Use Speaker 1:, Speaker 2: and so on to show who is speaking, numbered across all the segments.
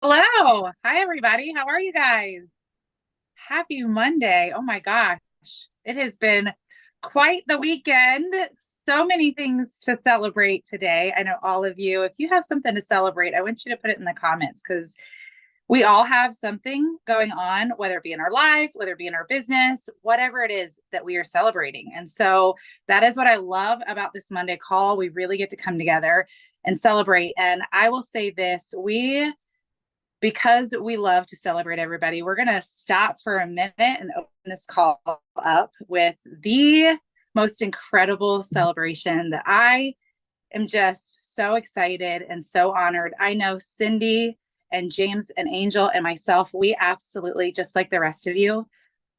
Speaker 1: Hello. Hi, everybody. How are you guys? Happy Monday. Oh my gosh. It has been quite the weekend. So many things to celebrate today. I know all of you, if you have something to celebrate, I want you to put it in the comments because we all have something going on, whether it be in our lives, whether it be in our business, whatever it is that we are celebrating. And so that is what I love about this Monday call. We really get to come together and celebrate. And I will say this, because we love to celebrate everybody, we're going to stop for a minute and open this call up with the most incredible celebration that I am just so excited and so honored. I know Cindy and James and Angel and myself, we absolutely, just like the rest of you,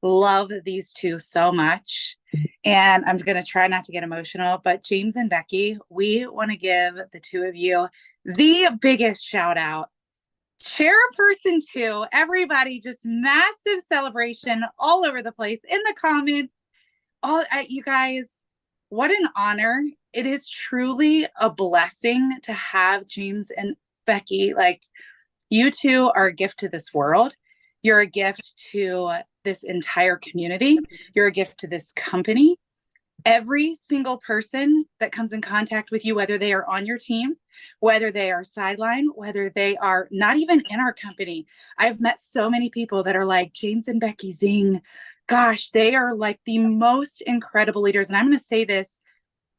Speaker 1: love these two so much. And I'm going to try not to get emotional, but James and Becky, we want to give the two of you the biggest shout out. Chairperson two, everybody, just massive celebration all over the place in the comments. You guys, what an honor. It is truly a blessing to have James and Becky. Like, you two are a gift to this world. You're a gift to this entire community. You're a gift to this company. Every single person that comes in contact with you, whether they are on your team, whether they are sideline, whether they are not even in our company. I've met so many people that are like, James and Becky Zing, gosh, they are like the most incredible leaders. And I'm going to say this,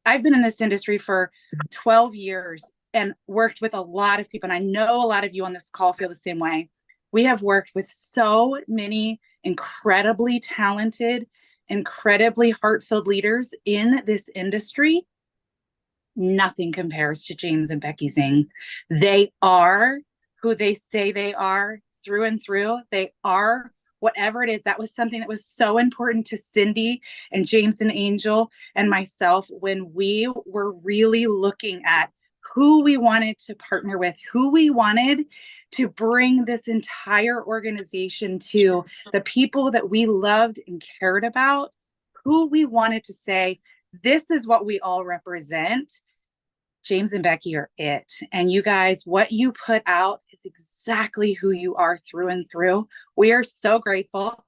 Speaker 1: I've been in this industry for 12 years and worked with a lot of people. And I know a lot of you on this call feel the same way. We have worked with so many incredibly talented, incredibly heart-filled leaders in this industry. Nothing compares to James and Becky Zing. They are who they say they are through and through. They are whatever it is. That was something that was so important to Cindy and James and Angel and myself when we were really looking at who we wanted to partner with, who we wanted to bring this entire organization to, the people that we loved and cared about, who we wanted to say, this is what we all represent. James and Becky are it. And you guys, what you put out is exactly who you are through and through. We are so grateful.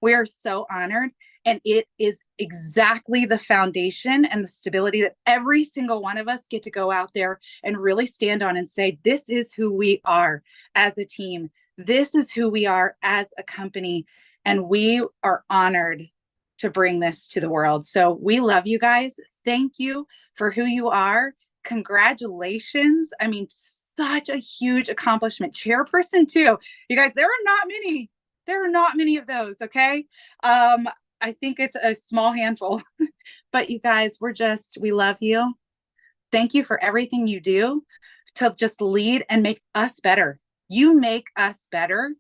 Speaker 1: We are so honored. And it is exactly the foundation and the stability that every single one of us get to go out there and really stand on and say, this is who we are as a team. This is who we are as a company. And we are honored to bring this to the world. So we love you guys. Thank you for who you are. Congratulations. I mean, such a huge accomplishment. Chairperson too. You guys, there are not many of those, okay? I think it's a small handful. But you guys, we love you. Thank you for everything you do to just lead and make us better. You make us better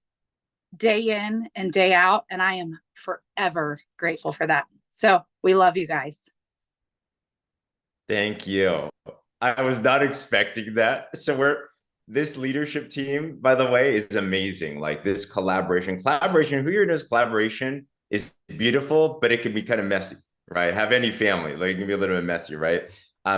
Speaker 1: day in and day out, and I am forever grateful for that. So we love you guys.
Speaker 2: Thank you. I was not expecting that. This leadership team, by the way, is amazing. Like this collaboration, who you're in this collaboration is beautiful, but it can be kind of messy, right? Have any family, like it can be a little bit messy, right?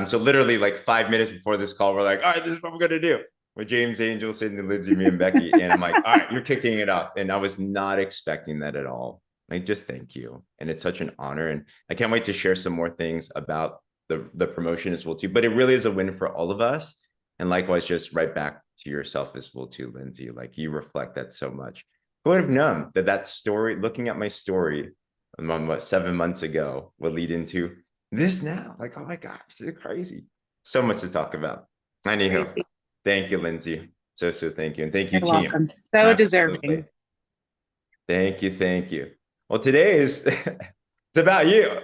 Speaker 2: So literally like 5 minutes before this call, we're like, all right, this is what we're gonna do with James, Angel, Sydney, Lindsay, me, and Becky. And I'm like, all right, you're kicking it off. And I was not expecting that at all. Like, just thank you. And it's such an honor. And I can't wait to share some more things about the promotion as well too. But it really is a win for all of us. And likewise, just right back to yourself as well too, Lindsay. Like you reflect that so much. Who would have known that story, looking at my story, what 7 months ago, would lead into this now? Like, oh my gosh, it's crazy. So much to talk about. Anyhow,
Speaker 1: Crazy.
Speaker 2: thank you, Lindsay. So thank you, and thank you,
Speaker 1: You're
Speaker 2: team.
Speaker 1: welcome. So
Speaker 2: Absolutely,
Speaker 1: deserving.
Speaker 2: thank you, thank you. Well, today is it's about you.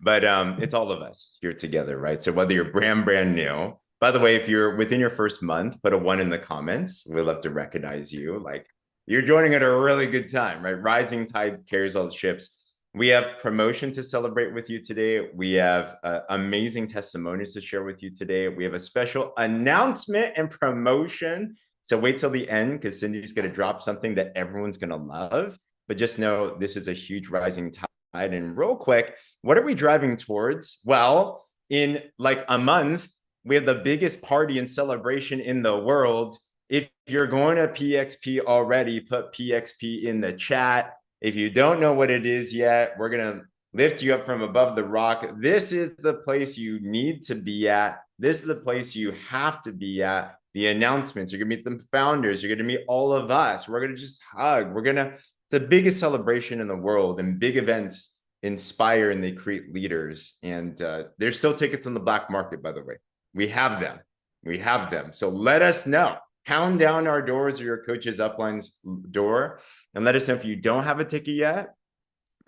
Speaker 2: But it's all of us here together, right? So whether you're brand new, by the way, if you're within your first month, put a 1 in the comments. We'd love to recognize you. Like you're joining at a really good time, right? Rising tide carries all the ships. We have promotion to celebrate with you today. We have amazing testimonies to share with you today. We have a special announcement and promotion. So wait till the end because Cindy's going to drop something that everyone's going to love. But just know this is a huge rising tide. And real quick, what are we driving towards? Well, in like a month, we have the biggest party and celebration in the world. If you're going to PXP already, put PXP in the chat. If you don't know what it is yet, we're going to lift you up from above the rock. This is the place you need to be at. This is the place you have to be at. The announcements, you're going to meet the founders. You're going to meet all of us. We're going to just hug. It's the biggest celebration in the world, and big events inspire and they create leaders. And there's still tickets on the black market, by the way. We have them. We have them. So let us know. Pound down our doors or your coach's upline's door and let us know if you don't have a ticket yet.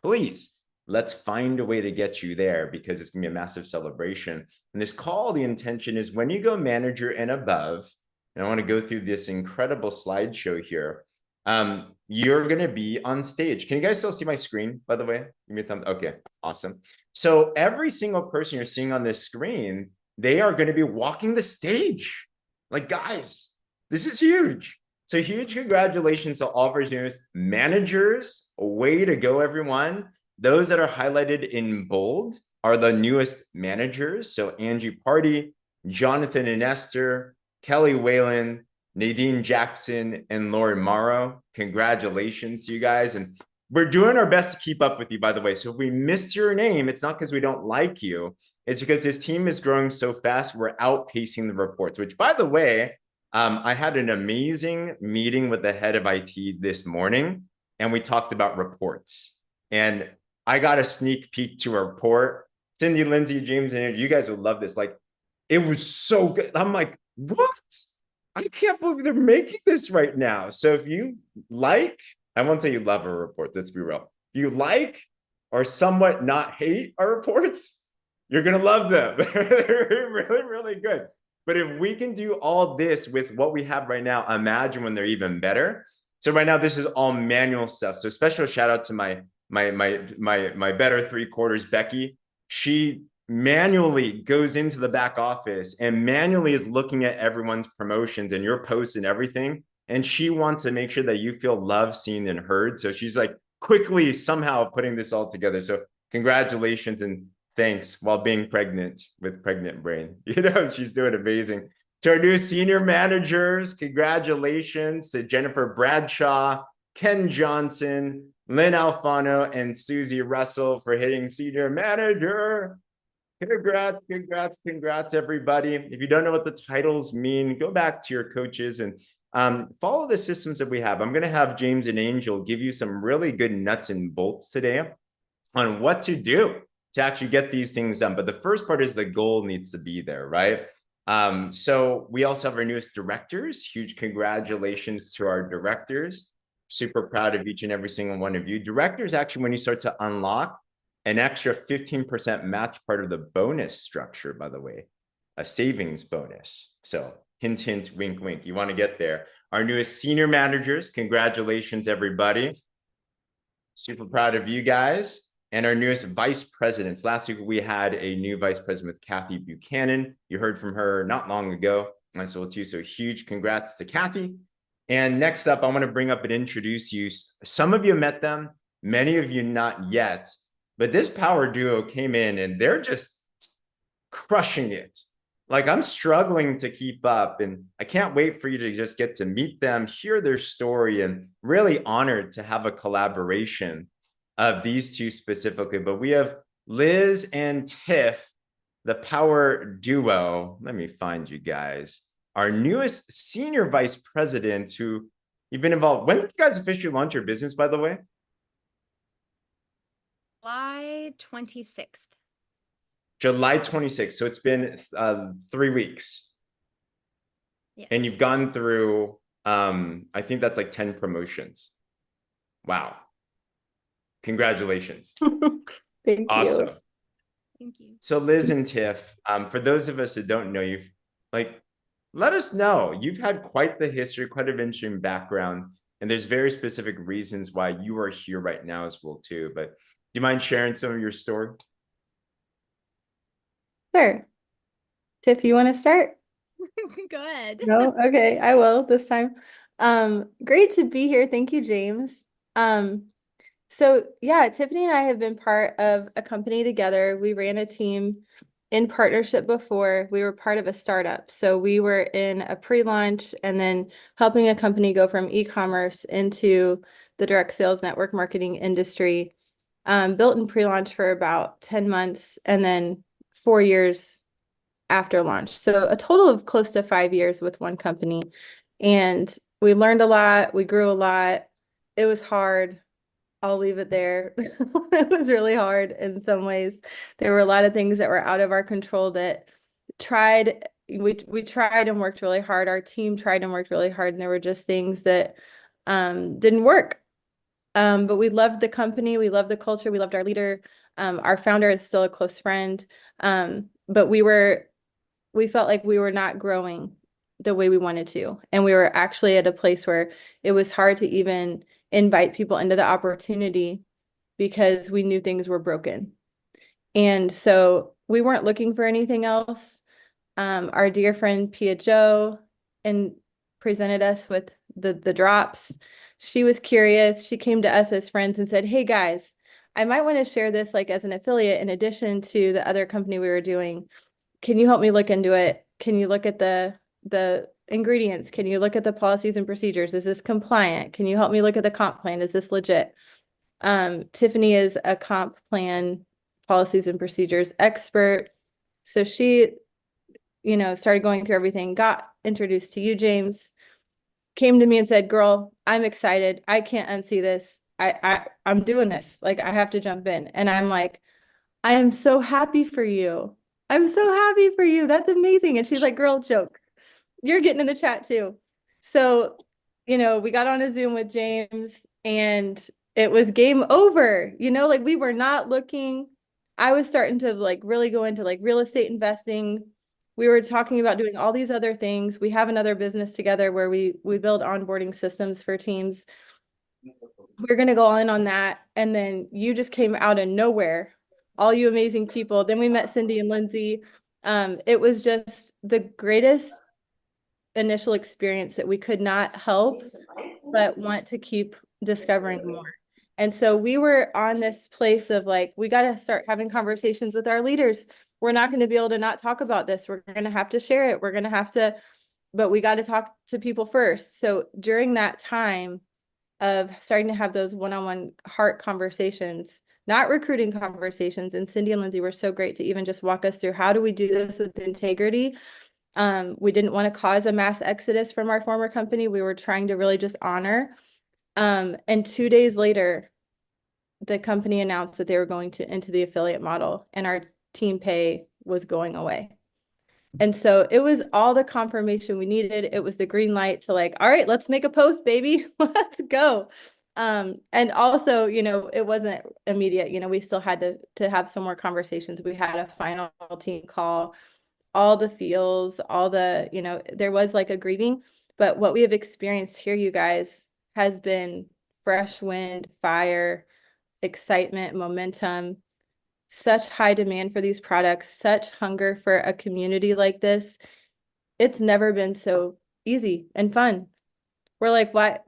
Speaker 2: Please, let's find a way to get you there, because it's going to be a massive celebration. And this call, the intention is when you go manager and above, and I want to go through this incredible slideshow here. You're going to be on stage. Can you guys still see my screen, by the way? Give me a thumbs. Okay, awesome. So every single person you're seeing on this screen, they are going to be walking the stage. Like, guys, this is huge. So huge congratulations to all of our newest managers. Way to go, everyone. Those that are highlighted in bold are the newest managers. So Angie Party, Jonathan and Esther, Kelly Whalen, Nadine Jackson, and Lauren Morrow. Congratulations to you guys. And we're doing our best to keep up with you, by the way. So if we missed your name, it's not because we don't like you. It's because this team is growing so fast. We're outpacing the reports, which, by the way, I had an amazing meeting with the head of IT this morning, and we talked about reports. And I got a sneak peek to a report. Cindy, Lindsay, James, and you guys would love this. Like, it was so good. I'm like, what? I can't believe they're making this right now. So if you like, I won't say you love our reports, let's be real. If you like or somewhat not hate our reports, you're going to love them. They're really, really good. But if we can do all this with what we have right now, imagine when they're even better. So right now, this is all manual stuff. So special shout out to my better three quarters, Becky. She manually goes into the back office and manually is looking at everyone's promotions and your posts and everything. And she wants to make sure that you feel loved, seen, and heard. So she's like quickly somehow putting this all together. So congratulations and thanks, while being pregnant with pregnant brain. She's doing amazing. To our new senior managers, congratulations to Jennifer Bradshaw, Ken Johnson, Lynn Alfano, and Susie Russell for hitting senior manager. Congrats, congrats, congrats, everybody. If you don't know what the titles mean, go back to your coaches and follow the systems that we have. I'm going to have James and Angel give you some really good nuts and bolts today on what to do to actually get these things done. But the first part is the goal needs to be there, right? So we also have our newest directors. Huge congratulations to our directors. Super proud of each and every single one of you. Directors, actually, when you start to unlock an extra 15% match, part of the bonus structure, by the way, a savings bonus. So hint, hint, wink, wink. You want to get there. Our newest senior managers, congratulations, everybody. Super proud of you guys. And our newest vice presidents. Last week, we had a new vice president with Kathy Buchanan. You heard from her not long ago. I saw too. So huge congrats to Kathy. And next up, I want to bring up and introduce you. Some of you met them, many of you not yet. But this power duo came in and they're just crushing it. Like, I'm struggling to keep up, and I can't wait for you to just get to meet them, hear their story, and really honored to have a collaboration of these two specifically. But we have Liz and Tiff, the power duo. Let me find you guys. Our newest senior vice presidents who you've been involved. When did you guys officially launch your business, by the way?
Speaker 3: July 26th.
Speaker 2: July 26th. So it's been 3 weeks.
Speaker 3: Yes.
Speaker 2: And you've gone through, I think that's like 10 promotions. Wow. Congratulations.
Speaker 4: Thank
Speaker 2: awesome.
Speaker 4: you.
Speaker 3: Thank you.
Speaker 2: So Liz and Tiff, for those of us that don't know you, like, let us know. You've had quite the history, quite an interesting background, and there's very specific reasons why you are here right now as well too. But do you mind sharing some of your story?
Speaker 4: Sure. Tiff, you want to start?
Speaker 3: Go ahead.
Speaker 4: No? Okay, I will this time. Great to be here. Thank you, James. So yeah, Tiffany and I have been part of a company together. We ran a team in partnership before. We were part of a startup. So we were in a pre-launch and then helping a company go from e-commerce into the direct sales network marketing industry. Built in pre-launch for about 10 months and then 4 years after launch. So a total of close to 5 years with one company. And we learned a lot. We grew a lot. It was hard. I'll leave it there. It was really hard in some ways. There were a lot of things that were out of our control that we tried and worked really hard. Our team tried and worked really hard, and there were just things that didn't work. But we loved the company, we loved the culture, we loved our leader. Our founder is still a close friend. But we felt like we were not growing the way we wanted to. And we were actually at a place where it was hard to even invite people into the opportunity because we knew things were broken. And so we weren't looking for anything else. Our dear friend Pia Jo and presented us with the drops. She was curious. She came to us as friends and said, "Hey guys, I might want to share this like as an affiliate in addition to the other company we were doing. Can you help me look into it? Can you look at the ingredients? Can you look at the policies and procedures? Is this compliant? Can you help me look at the comp plan? Is this legit?" Tiffany is a comp plan policies and procedures expert. So she, started going through everything, got introduced to you, James, came to me and said, "Girl, I'm excited. I can't unsee this. I'm doing this. Like, I have to jump in." And I'm like, "I am so happy for you. I'm so happy for you. That's amazing." And she's like, "Girl, joke. You're getting in the chat too." So, we got on a Zoom with James and it was game over. Like we were not looking. I was starting to like really go into like real estate investing. We were talking about doing all these other things. We have another business together where we build onboarding systems for teams. We're going to go in on that. And then you just came out of nowhere, all you amazing people. Then we met Cindy and Lindsay. It was just the greatest initial experience that we could not help but want to keep discovering more. And so we were on this place of like, we got to start having conversations with our leaders. We're not going to be able to not talk about this. We're going to have to share it. We're going to have to, but we got to talk to people first. So during that time of starting to have those one-on-one heart conversations, not recruiting conversations, and Cindy and Lindsay were so great to even just walk us through how do we do this with integrity. We didn't want to cause a mass exodus from our former company. We were trying to really just honor. And 2 days later, the company announced that they were going into the affiliate model and our team pay was going away. And so it was all the confirmation we needed. It was the green light to like, all right, let's make a post, baby. Let's go. And also, it wasn't immediate. We still had to have some more conversations. We had a final team call, all the feels, all the, there was like a grieving, but what we have experienced here, you guys, has been fresh wind, fire, excitement, momentum, such high demand for these products, such hunger for a community like this. It's never been so easy and fun. We're like, what?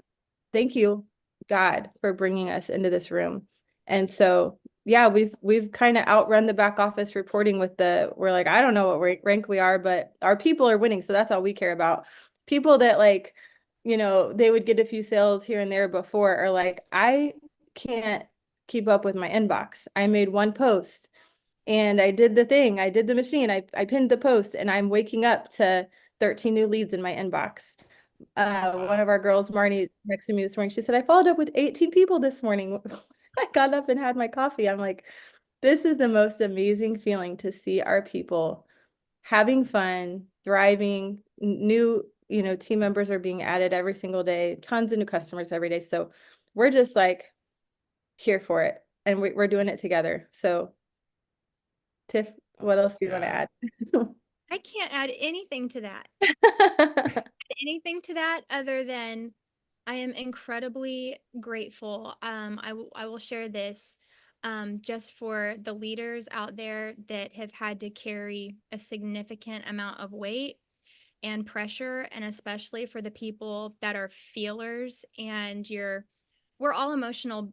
Speaker 4: Thank you, God, for bringing us into this room. And so, yeah, we've kind of outrun the back office reporting with we're like, I don't know what rank we are, but our people are winning. So that's all we care about. People that like, they would get a few sales here and there before are like, I can't keep up with my inbox. I made one post and I did the thing. I did the machine. I pinned the post and I'm waking up to 13 new leads in my inbox. One of our girls, Marnie, texted me this morning. She said, "I followed up with 18 people this morning." I got up and had my coffee. I'm like, this is the most amazing feeling to see our people having fun, thriving. New, team members are being added every single day, tons of new customers every day. So we're just like here for it and we're doing it together. So Tiff, what else do you want to add?
Speaker 3: I can't add anything to that. Anything to that other than I am incredibly grateful. I will share this just for the leaders out there that have had to carry a significant amount of weight and pressure, and especially for the people that are feelers and we're all emotional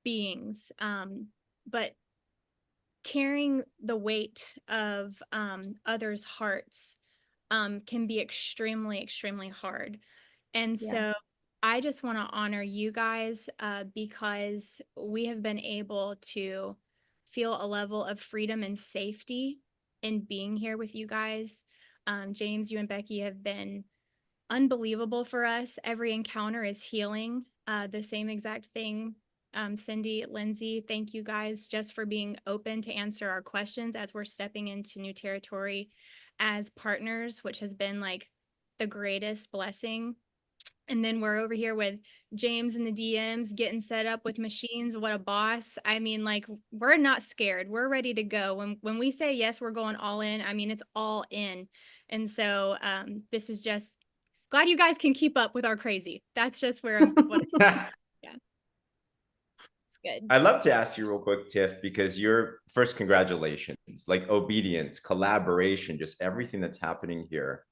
Speaker 3: beings. But carrying the weight of others' hearts can be extremely, extremely hard. And
Speaker 4: Yeah.
Speaker 3: so I just want to honor you guys because we have been able to feel a level of freedom and safety in being here with you guys. James, you and Becky have been unbelievable for us. Every encounter is healing. The same exact thing. Cindy, Lindsay, thank you guys just for being open to answer our questions as we're stepping into new territory as partners, which has been like the greatest blessing. And then we're over here with James in the DMs getting set up with machines. What a boss. I mean, like, we're not scared. We're ready to go. When we say yes, we're going all in. I mean, it's all in. And so this is just glad you guys can keep up with our crazy. That's just where yeah, it's good.
Speaker 2: I'd love to ask you real quick, Tiff, because you're first, congratulations, like obedience, collaboration, just everything that's happening here.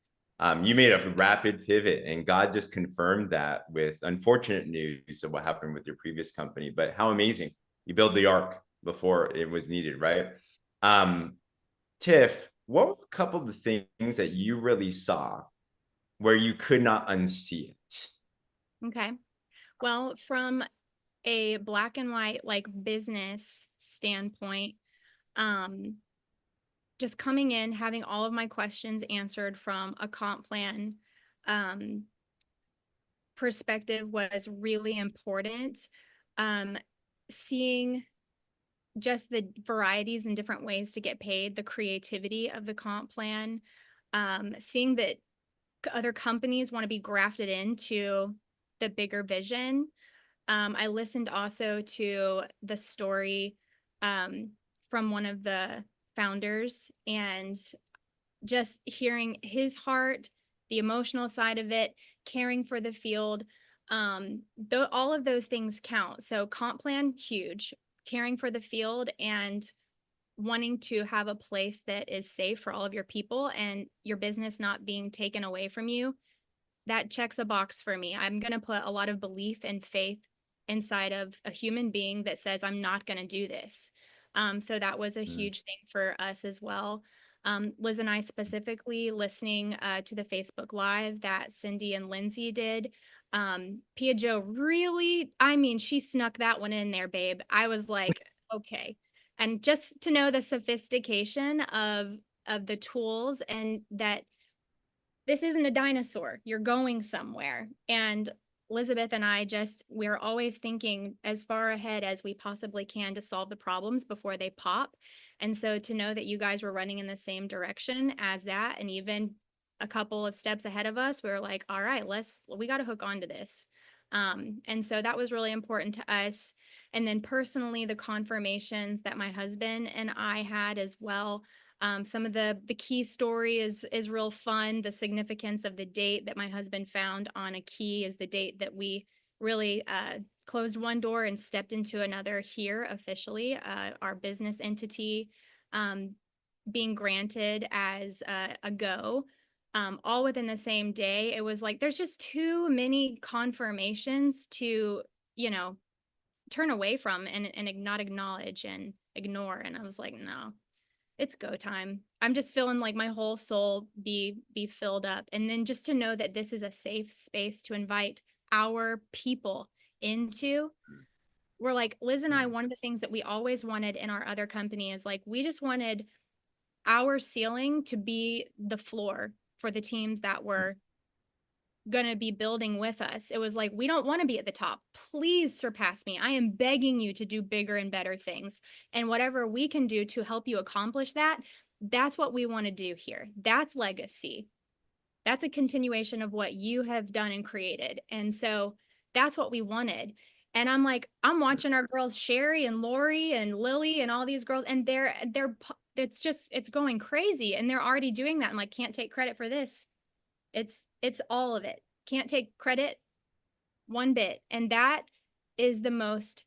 Speaker 2: You made a rapid pivot, and God just confirmed that with unfortunate news of what happened with your previous company. But how amazing. You built the ark before it was needed, right? Tiff, what were a couple of the things that you really saw where you could not unsee it?
Speaker 3: Okay. Well, from a black and white like business standpoint, just coming in, having all of my questions answered from a comp plan perspective was really important. Seeing just the varieties and different ways to get paid, the creativity of the comp plan, seeing that other companies want to be grafted into the bigger vision. I listened also to the story from one of the founders and just hearing his heart, the emotional side of it, caring for the field. All of those things count. So comp plan, huge. Caring for the field and wanting to have a place that is safe for all of your people and your business not being taken away from you, that checks a box for me. I'm going to put a lot of belief and faith inside of a human being that says, I'm not going to do this. So that was a huge thing for us as well. Liz and I specifically listening to the Facebook Live that Cindy and Lindsay did. Pia Jo really, I mean, she snuck that one in there, babe. I was like, okay. And just to know the sophistication of the tools and that this isn't a dinosaur. You're going somewhere. And Elizabeth and I we're always thinking as far ahead as we possibly can to solve the problems before they pop. And so to know that you guys were running in the same direction as that, and even a couple of steps ahead of us, we were like, all right, we got to hook onto this. And so that was really important to us. And then personally, the confirmations that my husband and I had as well. Some of the key story is real fun. The significance of the date that my husband found on a key is the date that we really closed one door and stepped into another here officially. Our business entity being granted as a go, all within the same day. It was like there's just too many confirmations to, turn away from and not acknowledge and ignore. And I was like, no. It's go time. I'm just feeling like my whole soul be filled up. And then just to know that this is a safe space to invite our people into. We're like, Liz and I, one of the things that we always wanted in our other company is like, we just wanted our ceiling to be the floor for the teams that were going to be building with us. It was like, we don't want to be at the top. Please surpass me. I am begging you to do bigger and better things. And whatever we can do to help you accomplish that, that's what we want to do here. That's legacy. That's a continuation of what you have done and created. And so that's what we wanted. And I'm like, I'm watching our girls, Sherry and Lori and Lily and all these girls, and it's going crazy. And they're already doing that. I'm like, can't take credit for this. It's all of it. Can't take credit one bit. And that is the most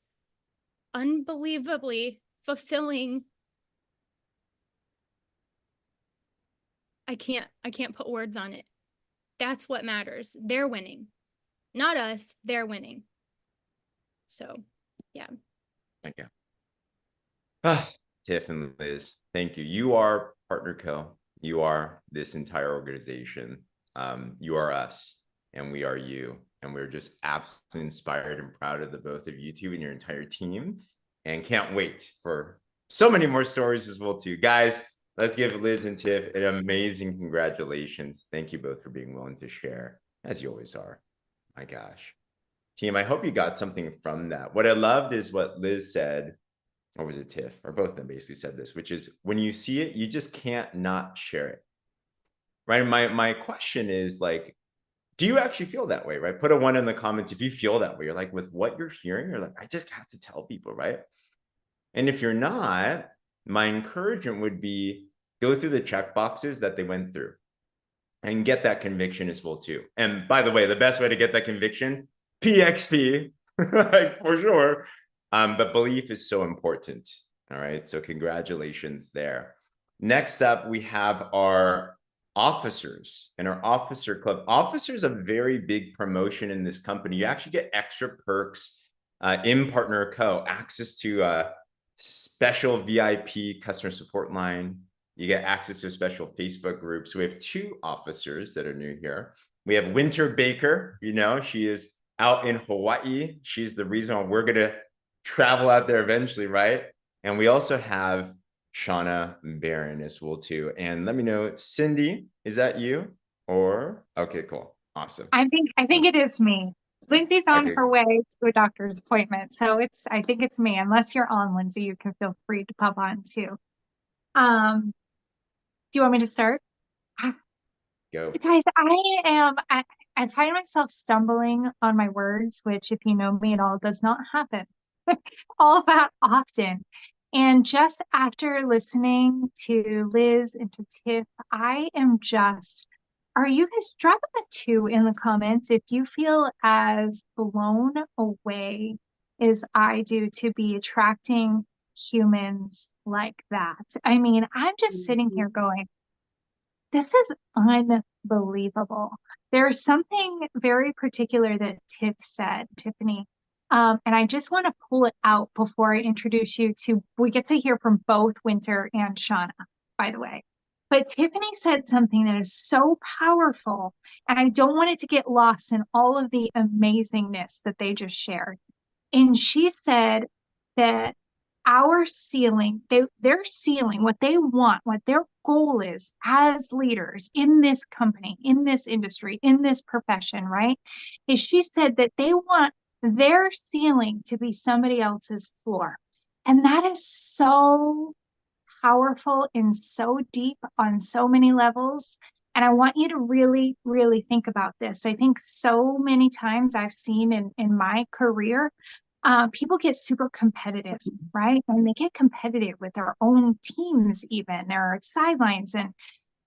Speaker 3: unbelievably fulfilling. I can't put words on it. That's what matters. They're winning. Not us, they're winning. So, yeah.
Speaker 2: Thank you. Tiff and Liz, thank you. You are Partner Co. You are this entire organization. You are us, and we are you. And we're just absolutely inspired and proud of the both of you two and your entire team. And can't wait for so many more stories as well, too. Guys, let's give Liz and Tiff an amazing congratulations. Thank you both for being willing to share, as you always are. My gosh. Team, I hope you got something from that. What I loved is what Liz said, or was it Tiff, or both of them basically said this, which is when you see it, you just can't not share it. Right? My question is like, do you actually feel that way, right? Put a 1 in the comments if you feel that way. You're like, with what you're hearing, you're like, I just have to tell people, right? And if you're not, my encouragement would be go through the check boxes that they went through and get that conviction as well too. And by the way, the best way to get that conviction, PXP, like for sure. But belief is so important. All right. So congratulations there. Next up, we have our officers and our officer club. Officers a very big promotion in this company. You actually get extra perks in Partner Co. Access to a special VIP customer support line. You get access to a special Facebook group. So we have 2 officers that are new here. We have Winter Baker. You know, she is out in Hawaii. She's the reason why we're going to travel out there eventually, right? And we also have Shauna Barron as well too. And let me know, Cindy, is that you? Or okay, cool, awesome.
Speaker 5: I think it is me. Lindsay's on
Speaker 2: Okay,
Speaker 5: her
Speaker 2: cool.
Speaker 5: way to a doctor's appointment, so I think it's me. Unless you're on, Lindsay, you can feel free to pop on too. Do you want me to start?
Speaker 2: Go.
Speaker 5: Guys, I find myself stumbling on my words, which if you know me at all, does not happen all that often. And just after listening to Liz and to Tiff, are you guys drop a 2 in the comments if you feel as blown away as I do to be attracting humans like that? I mean, I'm just sitting here going, this is unbelievable. There's something very particular that Tiff said, Tiffany. And I just want to pull it out before I introduce you to, we get to hear from both Winter and Shauna, by the way. But Tiffany said something that is so powerful, and I don't want it to get lost in all of the amazingness that they just shared. And she said that our ceiling, their ceiling, what they want, what their goal is as leaders in this company, in this industry, in this profession, right? Is she said that they want their ceiling to be somebody else's floor. And that is so powerful and so deep on so many levels. And I want you to really, really think about this. I think so many times I've seen in my career, people get super competitive, right? And they get competitive with their own teams, even their sidelines.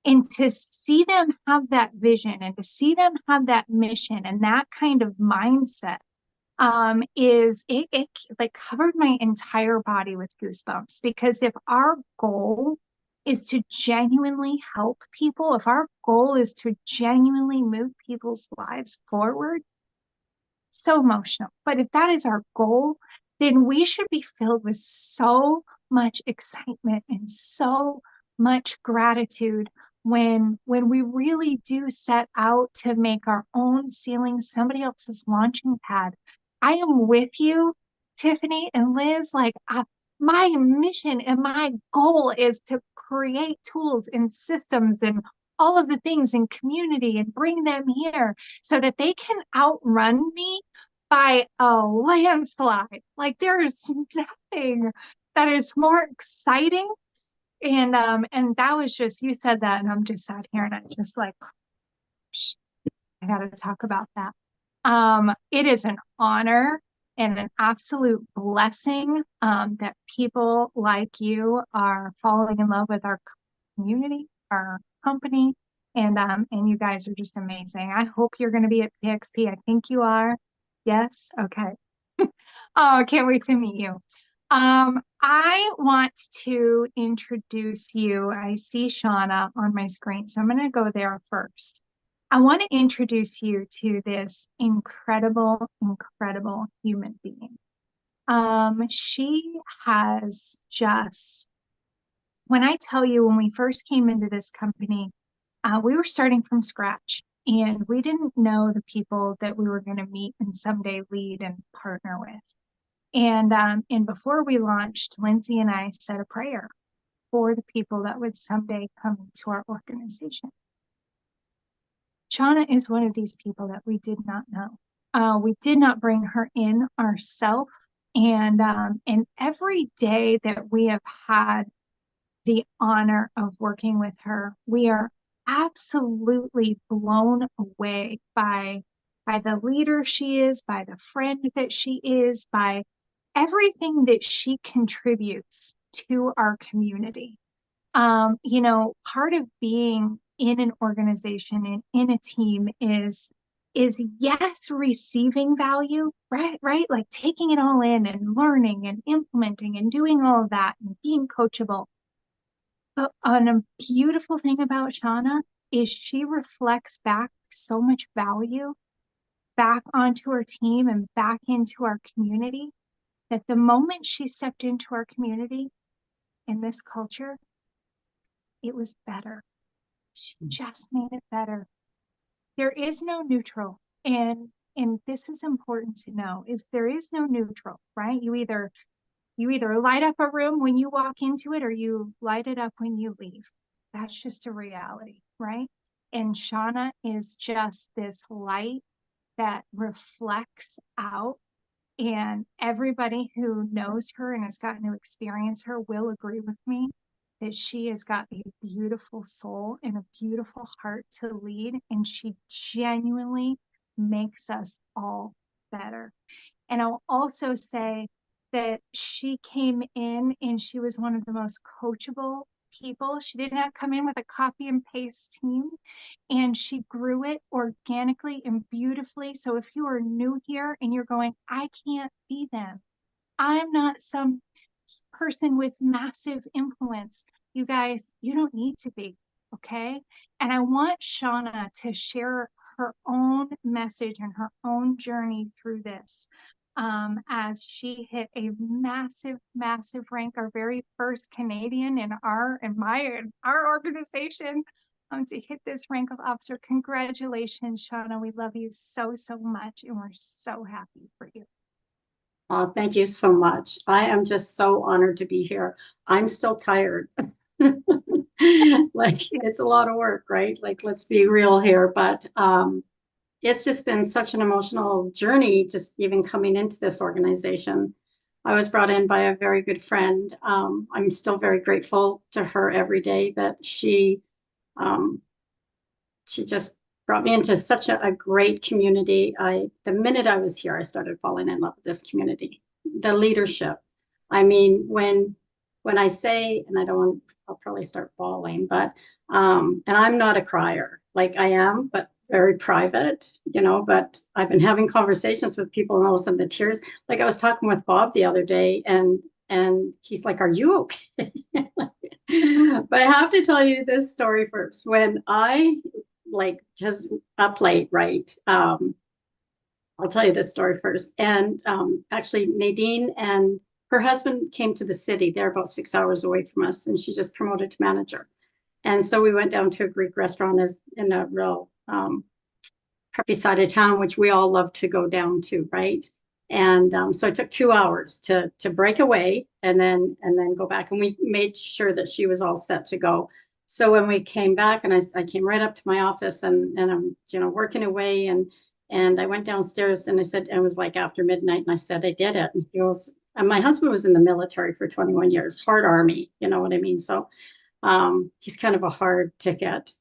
Speaker 5: And to see them have that vision and to see them have that mission and that kind of mindset it like covered my entire body with goosebumps. Because if our goal is to genuinely help people, if our goal is to genuinely move people's lives forward, so emotional. But if that is our goal, then we should be filled with so much excitement and so much gratitude when we really do set out to make our own ceiling somebody else's launching pad. I am with you, Tiffany and Liz. Like my mission and my goal is to create tools and systems and all of the things in community and bring them here so that they can outrun me by a landslide. Like there is nothing that is more exciting. And that was just, you said that, and I'm just sat here and I'm just like, I gotta talk about that. It is an honor and an absolute blessing that people like you are falling in love with our community, our company, and you guys are just amazing. I hope you're going to be at PXP. I think you are. Yes. Okay. Oh, I can't wait to meet you. I want to introduce you. I see Shauna on my screen, so I'm going to go there first. I want to introduce you to this incredible, incredible human being. She has just when I tell you, when we first came into this company, we were starting from scratch, and we didn't know the people that we were going to meet and someday lead and partner with. And before we launched, Lindsay and I said a prayer for the people that would someday come into our organization. Shauna is one of these people that we did not know. We did not bring her in ourselves. And every day that we have had the honor of working with her, we are absolutely blown away by the leader she is, by the friend that she is, by everything that she contributes to our community. Part of being in an organization and in a team is yes, receiving value, right? Like taking it all in and learning and implementing and doing all of that and being coachable. But a beautiful thing about Shauna is she reflects back so much value back onto our team and back into our community, that the moment she stepped into our community in this culture, it was better. She just made it better. There is no neutral. And this is important to know, is there is no neutral, right? You either light up a room when you walk into it, or you light it up when you leave. That's just a reality, right? And Shauna is just this light that reflects out, and everybody who knows her and has gotten to experience her will agree with me that she has got a beautiful soul and a beautiful heart to lead, and she genuinely makes us all better. And I'll also say that she came in and she was one of the most coachable people. She did not come in with a copy and paste team, and she grew it organically and beautifully. So if you are new here and you're going, I can't be them, I'm not some person with massive influence, you guys, you don't need to be, okay? And I want Shauna to share her own message and her own journey through this, as she hit a massive rank, our very first Canadian in our organization, to hit this rank of officer. Congratulations, Shauna. We love you so much, and we're so happy for you.
Speaker 6: Oh, thank you so much. I am just so honored to be here. I'm still tired. Like, it's a lot of work, right? Like, let's be real here. But it's just been such an emotional journey, just even coming into this organization. I was brought in by a very good friend. I'm still very grateful to her every day that she just brought me into such a great community. The minute I was here, I started falling in love with this community. The leadership. I mean, when I say, and I'll probably start bawling, but and I'm not a crier, like I am, but very private, but I've been having conversations with people, and all of a sudden the tears, like I was talking with Bob the other day, and he's like, are you okay? But I have to tell you this story first. When I just up late, right? I'll tell you this story first. And actually, Nadine and her husband came to the city. They're about 6 hours away from us, and she just promoted to manager. And so we went down to a Greek restaurant in a real preppy side of town, which we all love to go down to, right? And so it took 2 hours to break away and then go back. And we made sure that she was all set to go. So when we came back, and I came right up to my office, and I'm working away, and I went downstairs, and I said, it was like after midnight, and I said, I did it. And he goes, and my husband was in the military for 21 years, hard army, you know what I mean? So he's kind of a hard ticket.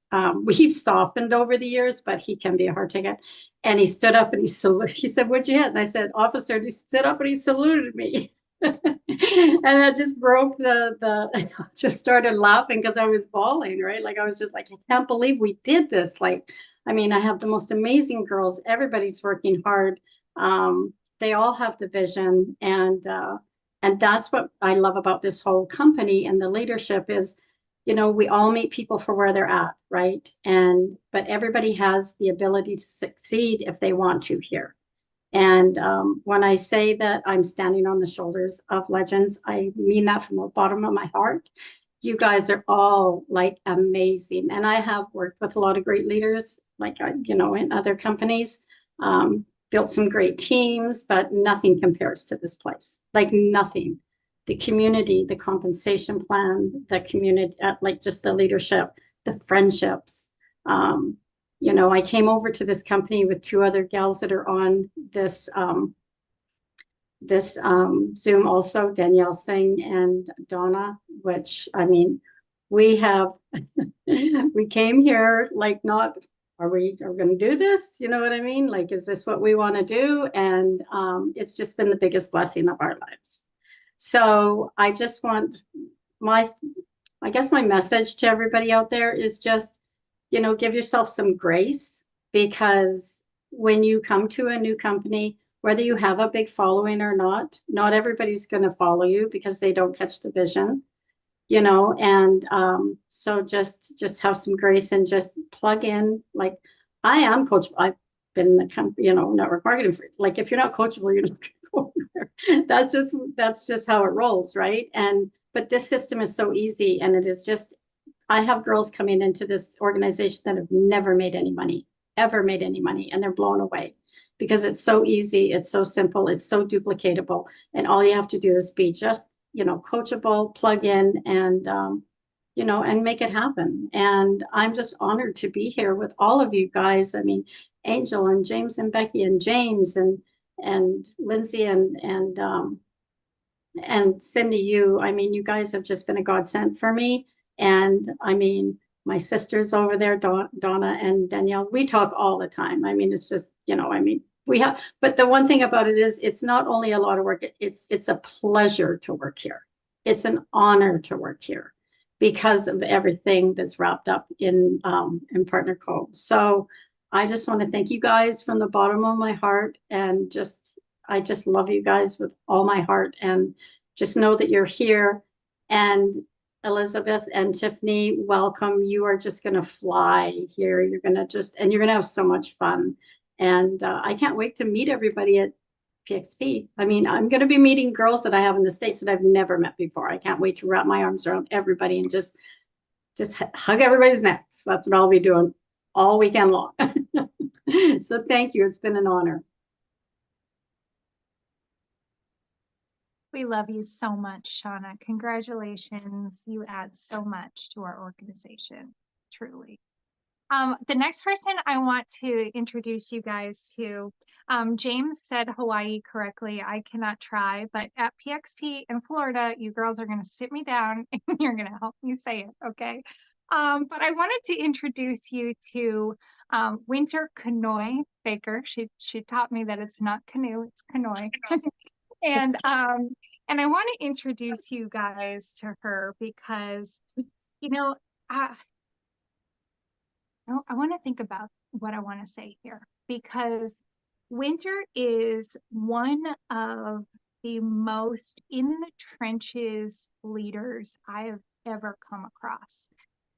Speaker 6: We've softened over the years, but he can be a hard ticket. And he stood up and he said, what'd you hit? And I said, officer. And he stood up and he saluted me. And that just broke I just started laughing because I was bawling, right? Like, I was just like, I can't believe we did this. Like, I mean, I have the most amazing girls. Everybody's working hard. They all have the vision. And that's what I love about this whole company and the leadership is, we all meet people for where they're at, right? But everybody has the ability to succeed if they want to here. And when I say that I'm standing on the shoulders of legends, I mean that from the bottom of my heart. you guys are all like amazing. And I have worked with a lot of great leaders, like, you know, in other companies, built some great teams, but nothing compares to this place, like nothing. The community, the compensation plan, the community, like just the leadership, the friendships. You know, I came over to this company with two other gals that are on this Zoom also, Danielle Singh and Donna, which, I mean, we have, we came here like not, are we going to do this? You know what I mean? Like, is this what we want to do? And it's just been the biggest blessing of our lives. So I just want I guess my message to everybody out there is just, you know, give yourself some grace, because when you come to a new company, whether you have a big following or not everybody's going to follow you because they don't catch the vision, you know. And so just have some grace and just plug in. Like, I am coachable. I've been in the company, you know, network marketing for, like, if you're not coachable, you're not going to go anywhere. That's just how it rolls, right? And but this system is so easy, and it is just, I have girls coming into this organization that have never made any money, ever made any money, and they're blown away because it's so easy, it's so simple, it's so duplicatable, and all you have to do is be just, you know, coachable, plug in, and you know, and make it happen. And I'm just honored to be here with all of you guys. I mean, Angel and James and Becky and James and Lindsay and Cindy, I mean, you guys have just been a godsend for me. And I mean, my sisters over there, Donna and Danielle, we talk all the time. I mean, it's just, you know, I mean, we have, but the one thing about it is it's not only a lot of work, it's a pleasure to work here. It's an honor to work here because of everything that's wrapped up in Partner Co. So I just want to thank you guys from the bottom of my heart, and I just love you guys with all my heart, and just know that you're here. And Elizabeth and Tiffany, welcome. You are just going to fly here. You're going to have so much fun. And I can't wait to meet everybody at PXP. I mean, I'm going to be meeting girls that I have in the States that I've never met before. I can't wait to wrap my arms around everybody and just hug everybody's necks. That's what I'll be doing all weekend long. So thank you. It's been an honor.
Speaker 5: We love you so much, Shauna. Congratulations. You add so much to our organization, truly. The next person I want to introduce you guys to, James said Hawaii correctly. I cannot try, but at PXP in Florida, you girls are going to sit me down and you're going to help me say it, okay? But I wanted to introduce you to Winter Kanoy Baker. She taught me that it's not canoe, it's Kanoy. And I want to introduce you guys to her because, you know, I want to think about what I want to say here, because Winter is one of the most in the trenches leaders I have ever come across.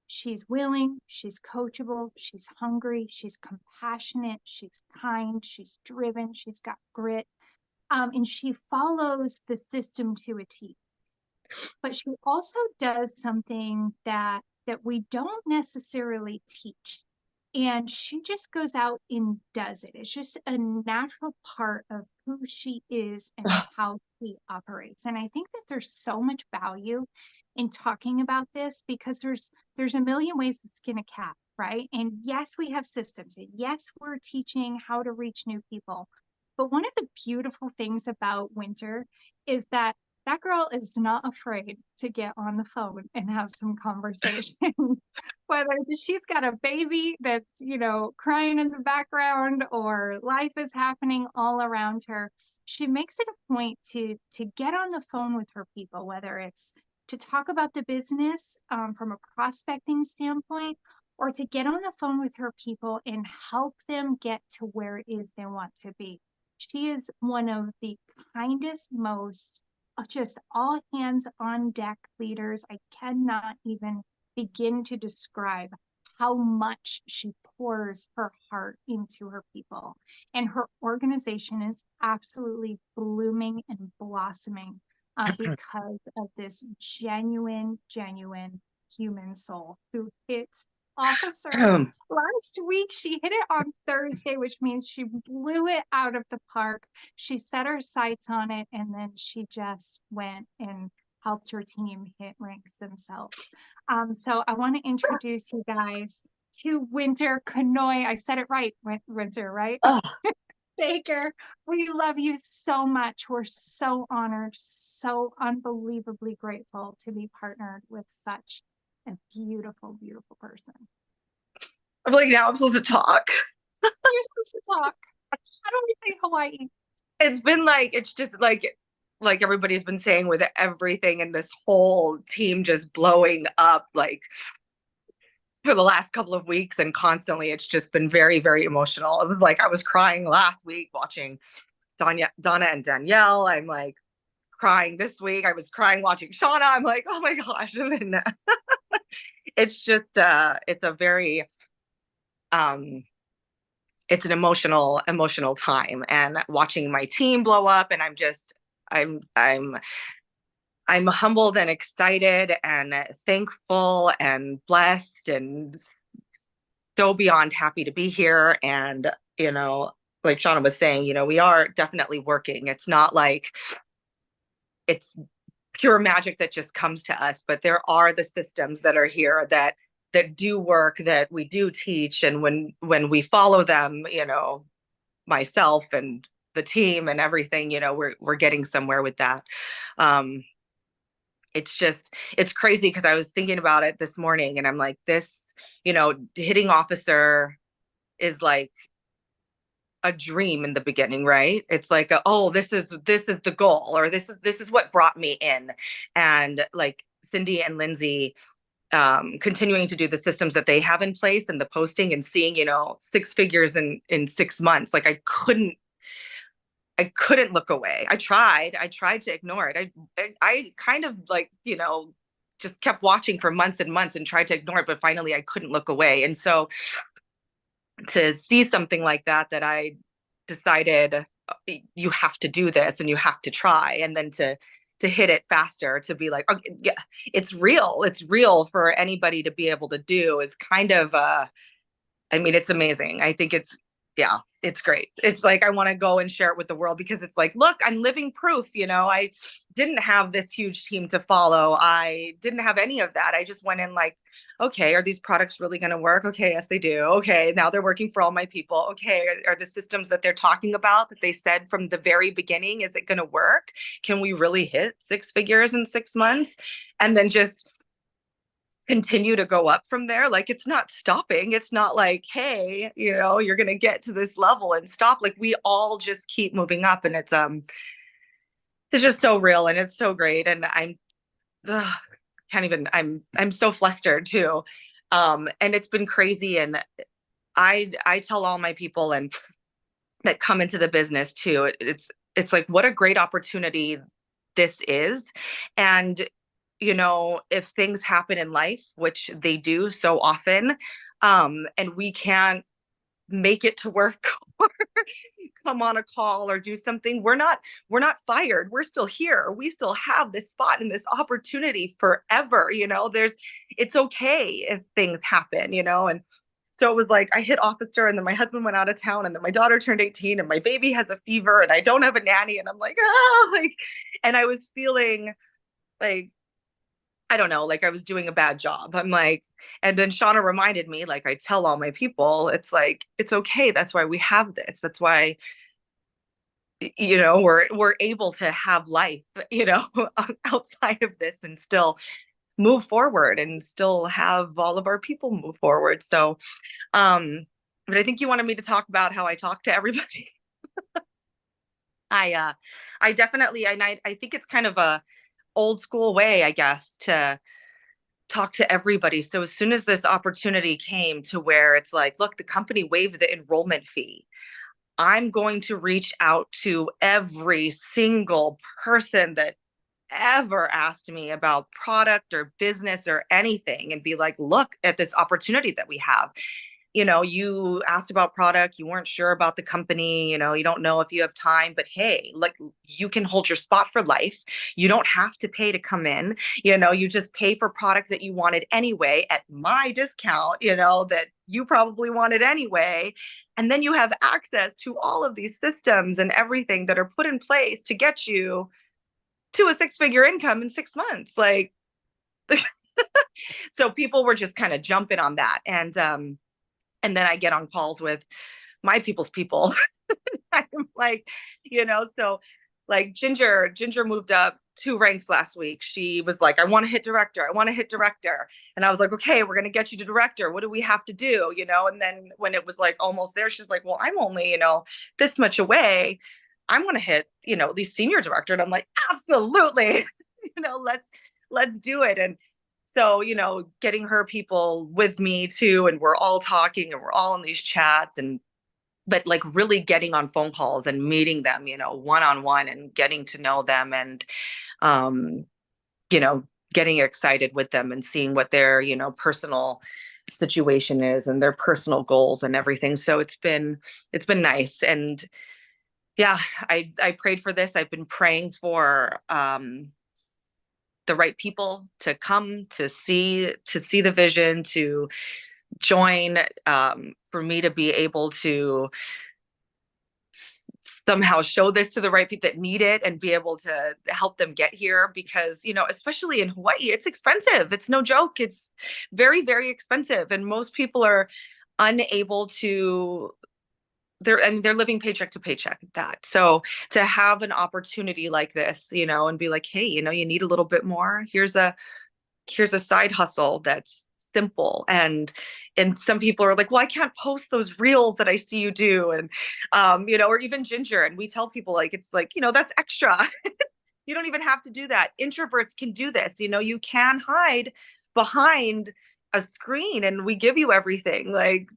Speaker 5: She's willing, she's coachable, she's hungry, she's compassionate, she's kind, she's driven, she's got grit. And she follows the system to a T. But she also does something that we don't necessarily teach. And she just goes out and does it. It's just a natural part of who she is and how she operates. And I think that there's so much value in talking about this, because there's a million ways to skin a cat, right? And yes, we have systems. And yes, we're teaching how to reach new people. But one of the beautiful things about Winter is that girl is not afraid to get on the phone and have some conversation. Whether she's got a baby that's, you know, crying in the background or life is happening all around her, she makes it a point to get on the phone with her people, whether it's to talk about the business from a prospecting standpoint, or to get on the phone with her people and help them get to where it is they want to be. She is one of the kindest, most just all hands on deck leaders. I cannot even begin to describe how much she pours her heart into her people. And her organization is absolutely blooming and blossoming because of this genuine human soul who hits officer last week. She hit it on Thursday, which means she blew it out of the park. She set her sights on it, and then she just went and helped her team hit ranks themselves. So I want to introduce you guys to Winter Kanoy. I said it right, Winter, right?
Speaker 7: Oh.
Speaker 5: Baker, we love you so much. We're so honored, so unbelievably grateful to be partnered with such a beautiful, beautiful person.
Speaker 7: I'm like, now I'm supposed to talk.
Speaker 5: You're supposed to talk. How do we say Hawaii?
Speaker 7: It's been like, it's just like everybody's been saying, with everything and this whole team just blowing up, like, for the last couple of weeks, and constantly, it's just been very, very emotional. It was like I was crying last week watching Donna and Danielle. I'm like crying this week. I was crying watching Shauna. I'm like, oh my gosh. And then it's just it's a very it's an emotional time, and watching my team blow up, and I'm humbled and excited and thankful and blessed and so beyond happy to be here. And, like Shauna was saying, we are definitely working. It's not like it's pure magic that just comes to us, but there are the systems that are here that do work, that we do teach. And when we follow them, myself and the team and everything, we're getting somewhere with that. It's crazy, because I was thinking about it this morning, and I'm like, this, hitting officer is like a dream in the beginning, right? It's like, this is the goal, or this is what brought me in. And like Cindy and Lindsay, continuing to do the systems that they have in place, and the posting, and seeing, 6 figures in 6 months. Like I couldn't look away. I tried to ignore it. I kind of like, just kept watching for months and months and tried to ignore it, but finally I couldn't look away. And so to see something like that I decided, you have to do this and you have to try, and then to hit it faster, to be like, okay, yeah, it's real for anybody to be able to do, is kind of it's amazing. I think it's great. It's like, I want to go and share it with the world, because it's like, look, I'm living proof. I didn't have this huge team to follow. I didn't have any of that. I just went in like, okay, are these products really going to work? Okay, yes, they do. Okay, now they're working for all my people. Okay, are the systems that they're talking about, that they said from the very beginning, is it going to work? Can we really hit 6 figures in 6 months? And then just continue to go up from there. Like, it's not stopping. It's not like, hey, you're going to get to this level and stop. Like, we all just keep moving up, and it's just so real, and it's so great. And I'm so flustered too. And it's been crazy. And I tell all my people and that come into the business too, it's like, what a great opportunity this is. And if things happen in life, which they do so often, and we can't make it to work or come on a call or do something, we're not fired. We're still here. We still have this spot and this opportunity forever. It's okay if things happen, and so it was like, I hit officer, and then my husband went out of town, and then my daughter turned 18, and my baby has a fever, and I don't have a nanny, and I'm like, and I was feeling like, I don't know, like I was doing a bad job. I'm like, and then Shauna reminded me, like, I tell all my people, it's like, it's okay. That's why we have this. That's why, we're able to have life, outside of this, and still move forward, and still have all of our people move forward. So, but I think you wanted me to talk about how I talk to everybody. I definitely, and I think it's kind of a old school way, I guess, to talk to everybody. So as soon as this opportunity came to where it's like, look, the company waived the enrollment fee, I'm going to reach out to every single person that ever asked me about product or business or anything, and be like, look at this opportunity that we have. you know, you asked about product, you weren't sure about the company, you know, you don't know if you have time, but hey, like you can hold your spot for life. You don't have to pay to come in, you know, you just pay for product that you wanted anyway at my discount, you know, that you probably wanted anyway. And then you have access to all of these systems and everything that are put in place to get you to a 6-figure income in 6 months. Like, so people were just kind of jumping on that. And then I get on calls with my people's people. I'm like, you know, so like Ginger moved up 2 ranks last week. She was like, I want to hit director. I want to hit director. And I was like, okay, we're going to get you to director. What do we have to do? You know, and then when it was like almost there, she's like, well, I'm only, you know, this much away. I'm going to hit, you know, the senior director. And I'm like, absolutely, you know, let's do it. And so, you know, getting her people with me too, and we're all talking and we're all in these chats, and but like really getting on phone calls and meeting them, you know, one-on-one, and getting to know them, and you know, getting excited with them and seeing what their, you know, personal situation is and their personal goals and everything. So it's been nice. And yeah, I prayed for this. I've been praying for the right people to come to see the vision, to join, for me to be able to somehow show this to the right people that need it and be able to help them get here. Because, you know, especially in Hawaii, it's expensive. It's no joke. It's very, very expensive. And most people are unable to, they're living paycheck to paycheck at that. So to have an opportunity like this, you know, and be like, hey, you know, you need a little bit more. Here's a side hustle that's simple. And some people are like, well, I can't post those reels that I see you do. And you know, or even Ginger. And we tell people, like, it's like, you know, that's extra. You don't even have to do that. Introverts can do this. You know, you can hide behind a screen and we give you everything. Like,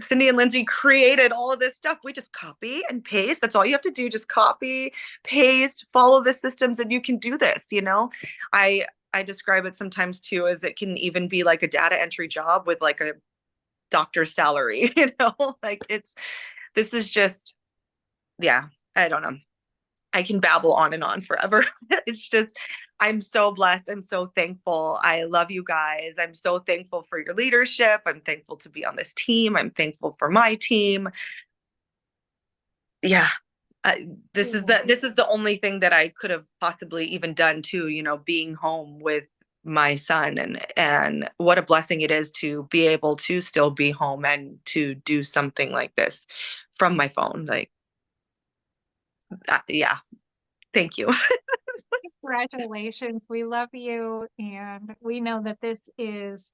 Speaker 7: Cindy and Lindsay created all of this stuff. We just copy and paste. That's all you have to do. Just copy, paste, follow the systems, and you can do this. You know, I describe it sometimes too as it can even be like a data entry job with like a doctor's salary. You know, like this is just, yeah, I don't know. I can babble on and on forever. It's just, I'm so blessed. I'm so thankful. I love you guys. I'm so thankful for your leadership. I'm thankful to be on this team. I'm thankful for my team. Yeah. This is the only thing that I could have possibly even done too, you know, being home with my son, and what a blessing it is to be able to still be home and to do something like this from my phone. Like, yeah. Thank you.
Speaker 5: Congratulations. We love you. And we know that this is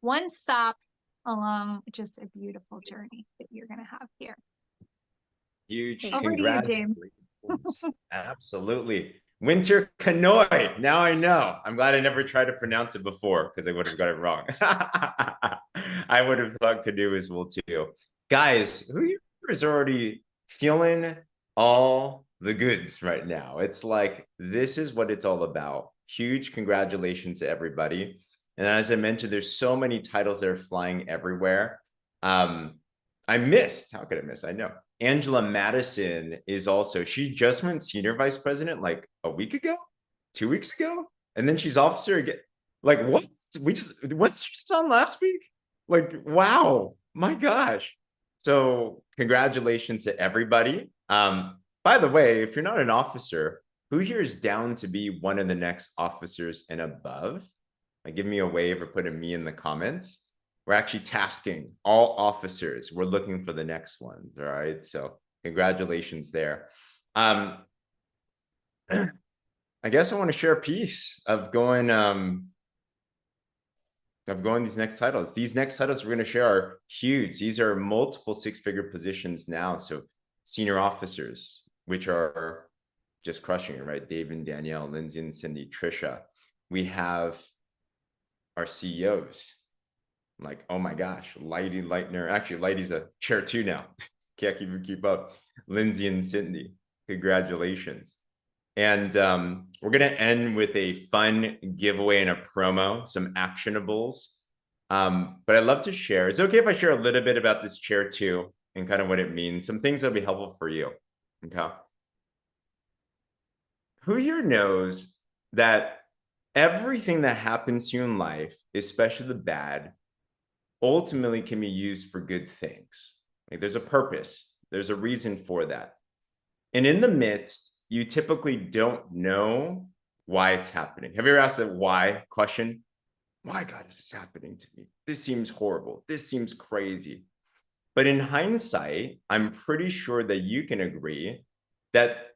Speaker 5: one stop along just a beautiful journey that you're going to have here.
Speaker 2: Huge
Speaker 5: Over to you, James.
Speaker 2: congratulations. Absolutely. Winter Canoe. Now I know. I'm glad I never tried to pronounce it before because I would have got it wrong. I would have thought canoe as well too. Guys, who here is already feeling all the goods right now? It's like, this is what it's all about. Huge congratulations to everybody. And as I mentioned, there's so many titles that are flying everywhere. I missed, how could I miss? I know. Angela Madison is also, she just went senior vice president like a week ago, 2 weeks ago. And then she's officer again. Like, what? What's she on last week? Like, wow, my gosh. So congratulations to everybody. By the way, if you're not an officer, who here is down to be one of the next officers and above? Like, give me a wave or put a me in the comments. We're actually tasking all officers. We're looking for the next one. All right. So congratulations there. I guess I want to share a piece of going these next titles. These next titles we're going to share are huge. These are multiple 6-figure positions now. So senior officers, which are just crushing it, right? Dave and Danielle, Lindsay and Cindy, Trisha. We have our CEOs. Like, oh my gosh, Lighty Lightner. Actually, Lighty's a chair 2 now. Can't even keep up. Lindsay and Cindy, congratulations. And we're going to end with a fun giveaway and a promo, some actionables But I'd love to share. It's okay if I share a little bit about this chair too, and kind of what it means, some things that'll be helpful for you. Okay. Who here knows that everything that happens to you in life, especially the bad, ultimately can be used for good things? Like there's a purpose, there's a reason for that. And in the midst, you typically don't know why it's happening. Have you ever asked that why question? Why, God, is this happening to me? This seems horrible. This seems crazy. But in hindsight, I'm pretty sure that you can agree that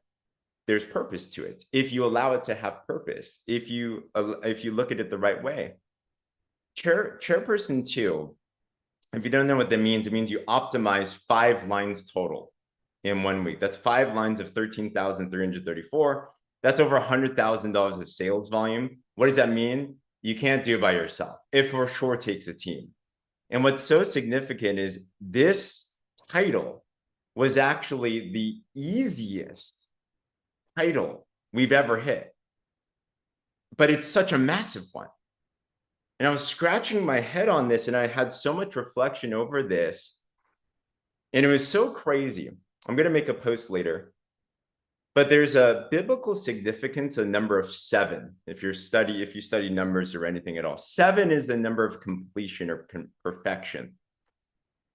Speaker 2: there's purpose to it if you allow it to have purpose, if you look at it the right way. Chairperson 2, if you don't know what that means, it means you optimize 5 lines total in 1 week. That's 5 lines of 13,334. That's over $100,000 of sales volume. What does that mean? You can't do it by yourself. It for sure takes a team. And what's so significant is this title was actually the easiest title we've ever hit. But it's such a massive one. And I was scratching my head on this, and I had so much reflection over this. And it was so crazy. I'm going to make a post later. But there's a biblical significance, a number of 7. If you study numbers or anything at all, 7 is the number of completion or perfection.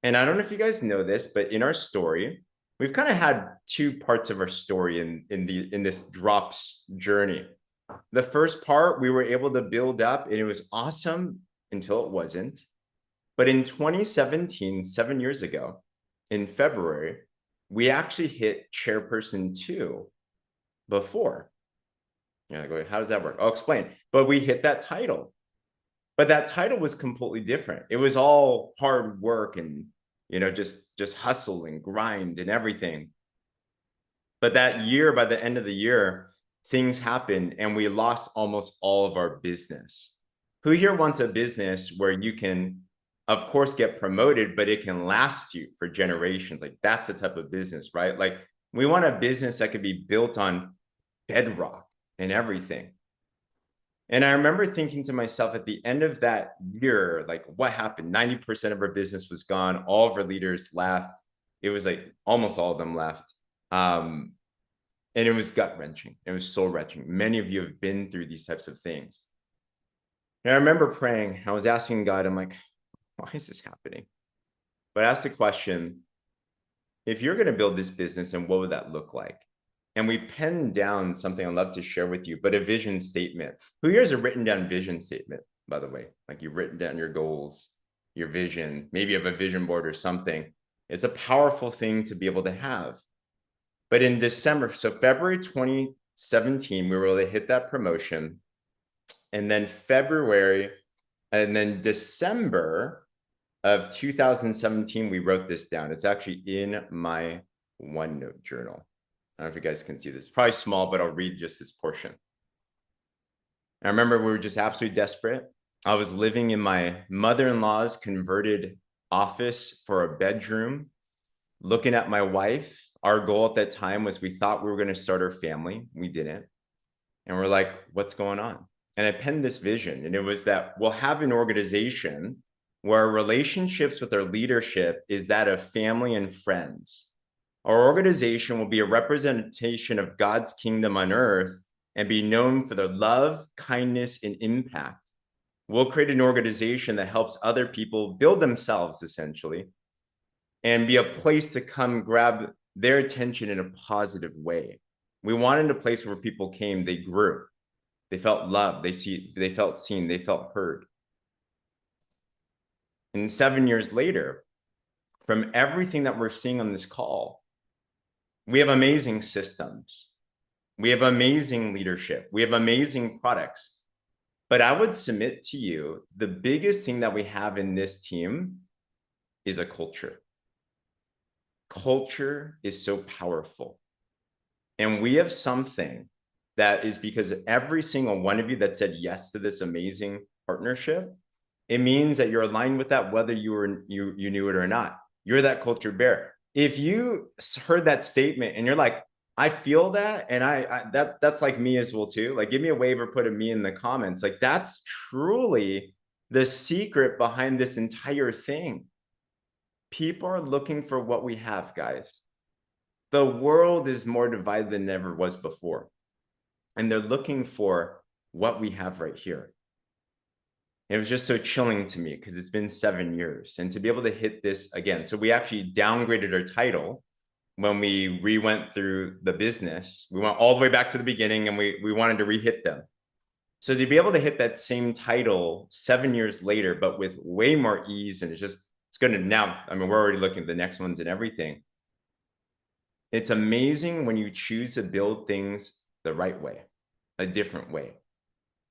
Speaker 2: And I don't know if you guys know this, but in our story, we've kind of had 2 parts of our story in this drops journey. The first part we were able to build up, and it was awesome until it wasn't. But in 2017, 7 years ago, in February, we actually hit chairperson 2 before. You're like, wait, how does that work? I'll explain. But we hit that title. But that title was completely different. It was all hard work and, just hustle and grind and everything. But that year, by the end of the year, things happened and we lost almost all of our business. Who here wants a business where you can, of course, get promoted, but it can last you for generations? Like that's the type of business, right? Like we want a business that could be built on bedrock and everything. And I remember thinking to myself at the end of that year, like what happened? 90% of our business was gone. All of our leaders left. It was like almost all of them left. And it was gut wrenching. It was soul wrenching. Many of you have been through these types of things. And I remember praying. I was asking God, I'm like, why is this happening? But I asked the question, if you're going to build this business, then what would that look like? And we penned down something I'd love to share with you, but a vision statement. Who here has a written down vision statement, by the way? Like you've written down your goals, your vision, maybe you have a vision board or something. It's a powerful thing to be able to have. But in December, so February 2017, we were able to hit that promotion. And then February, and then December of 2017, we wrote this down. It's actually in my OneNote journal. I don't know if you guys can see this. It's probably small, but I'll read just this portion. I remember we were just absolutely desperate. I was living in my mother-in-law's converted office for a bedroom, looking at my wife. Our goal at that time was we thought we were going to start our family. We didn't. And we're like, what's going on? And I penned this vision, and it was that we'll have an organization where our relationships with our leadership is that of family and friends. Our organization will be a representation of God's kingdom on earth and be known for their love, kindness, and impact. We'll create an organization that helps other people build themselves, essentially, and be a place to come grab their attention in a positive way. We wanted a place where people came, they grew, they felt loved, they felt seen, they felt heard. And 7 years later, from everything that we're seeing on this call, we have amazing systems. We have amazing leadership. We have amazing products. But I would submit to you, the biggest thing that we have in this team is a culture. Culture is so powerful. And we have something that is because every single one of you that said yes to this amazing partnership, it means that you're aligned with that, whether you knew it or not. You're that culture bearer. If you heard that statement and you're like, I feel that, and that's like me as well too. Like, give me a wave or put a me in the comments. Like, that's truly The secret behind this entire thing, people are looking for what we have, guys. The world is more divided than ever was before. And they're looking for what we have right here. It was just so chilling to me because it's been 7 years. And to be able to hit this again. So we actually downgraded our title when we re-went through the business. We went all the way back to the beginning and we wanted to re-hit them. So to be able to hit that same title 7 years later, but with way more ease, and it's going to now, I mean, we're already looking at the next ones and everything. It's amazing when you choose to build things the right way, a different way.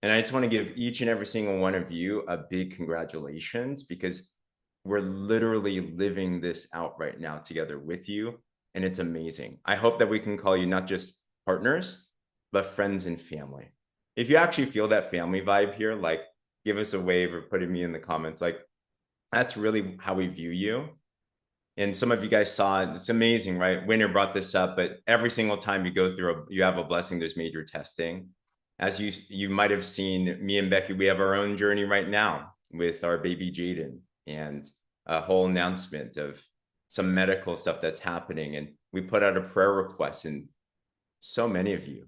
Speaker 2: And I just want to give each and every single one of you a big congratulations, because we're literally living this out right now together with you. And it's amazing. I hope that we can call you not just partners, but friends and family. If you actually feel that family vibe here, like, give us a wave or put me in the comments. Like, that's really how we view you. And some of you guys saw it. It's amazing, right? Winner brought this up, but every single time you go through you have a blessing, there's major testing. As you might have seen, me and Becky, we have our own journey right now with our baby Jaden, and a whole announcement of some medical stuff that's happening. And we put out a prayer request, and so many of you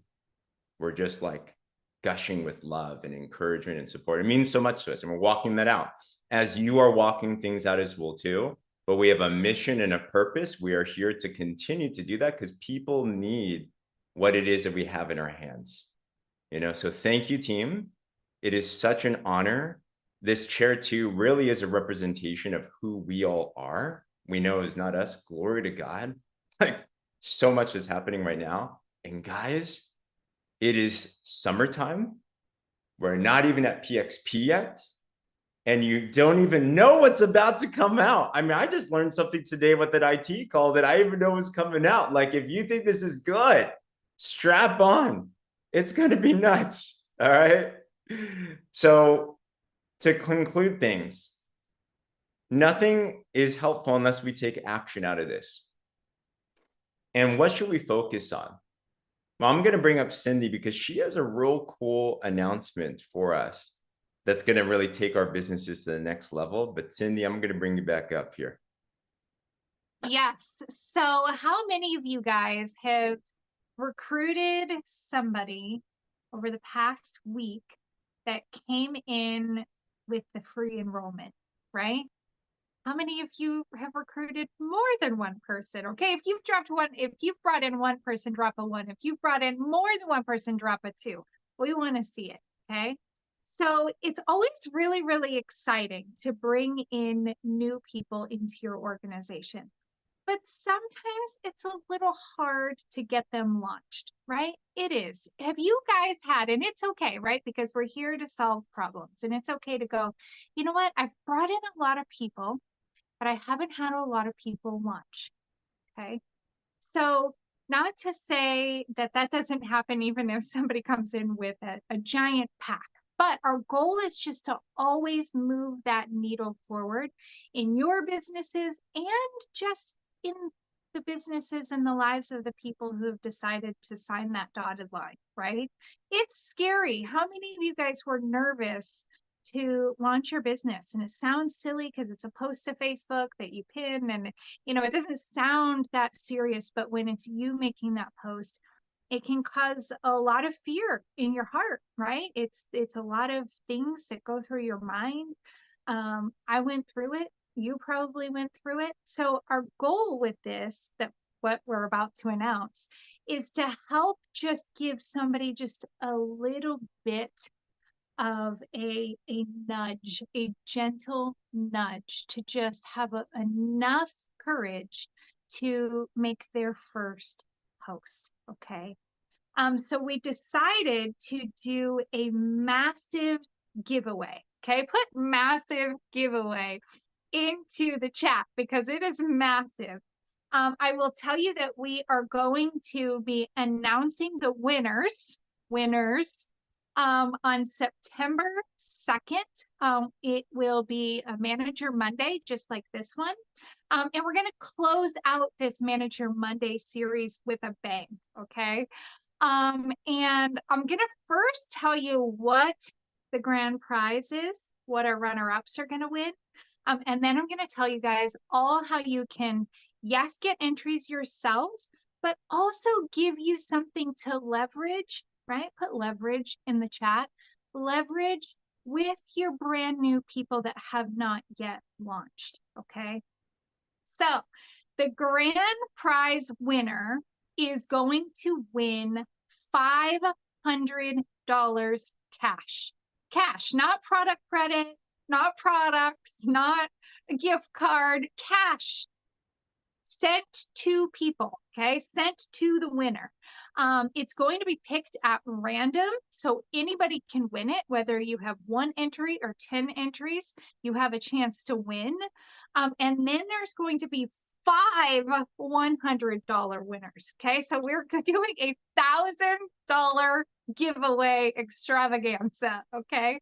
Speaker 2: were just like gushing with love and encouragement and support. It means so much to us, and we're walking that out as you are walking things out as well too. But we have a mission and a purpose. We are here to continue to do that because people need what it is that we have in our hands. So thank you, team. It is such an honor. This chair too really is a representation of who we all are. We know it's not us. Glory to God. Like, so much is happening right now. And guys, it is summertime. We're not even at PXP yet. And you don't even know what's about to come out. I mean, I just learned something today with that IT call that I didn't even know was coming out. Like, if you think this is good, strap on. It's going to be nuts. All right. So to conclude things, nothing is helpful unless we take action out of this. And what should we focus on? Well, I'm going to bring up Cindy because she has a real cool announcement for us that's going to really take our businesses to the next level. But Cindy, I'm going to bring you back up here.
Speaker 5: Yes. So how many of you guys have recruited somebody over the past week that came in with the free enrollment, right? How many of you have recruited more than one person? Okay, if you've brought in one person, drop a 1. If you've brought in more than one person, drop a 2. We want to see it, okay? So it's always really, really exciting to bring in new people into your organization. But sometimes it's a little hard to get them launched, right? It is. Have you guys had, and it's okay, right? Because we're here to solve problems, and it's okay to go, you know what? I've brought in a lot of people, but I haven't had a lot of people launch, okay? So not to say that that doesn't happen even if somebody comes in with a giant pack, but our goal is just to always move that needle forward in your businesses and just in the businesses and the lives of the people who have decided to sign that dotted line, right? It's scary. How many of you guys were nervous to launch your business? And it sounds silly because it's a post to Facebook that you pin, and it doesn't sound that serious, but when it's you making that post, it can cause a lot of fear in your heart, right? It's a lot of things that go through your mind. I went through it. You probably went through it. So our goal with this, that what we're about to announce, is to help just give somebody just a little bit of a nudge, a gentle nudge, to just have enough courage to make their first post, okay? So we decided to do a massive giveaway, okay? Put massive giveaway into the chat because it is massive. I will tell you that we are going to be announcing the winners on September 2nd. It will be a Manager Monday, just like this one. And we're going to close out this Manager Monday series with a bang, okay? And I'm going to first tell you what the grand prize is. what our runner-ups are going to win. And then I'm going to tell you guys all how you can, yes, get entries yourselves, but also give you something to leverage, right? Put leverage in the chat. Leverage with your brand new people that have not yet launched, okay? So the grand prize winner is going to win $500 cash. Cash, not product credit, not products, not a gift card, cash sent to people, okay? Sent to the winner. It's going to be picked at random, so anybody can win it, whether you have 1 entry or 10 entries, you have a chance to win. And then there's going to be 5 $100 winners, okay? So we're doing a $1,000 giveaway extravaganza, okay?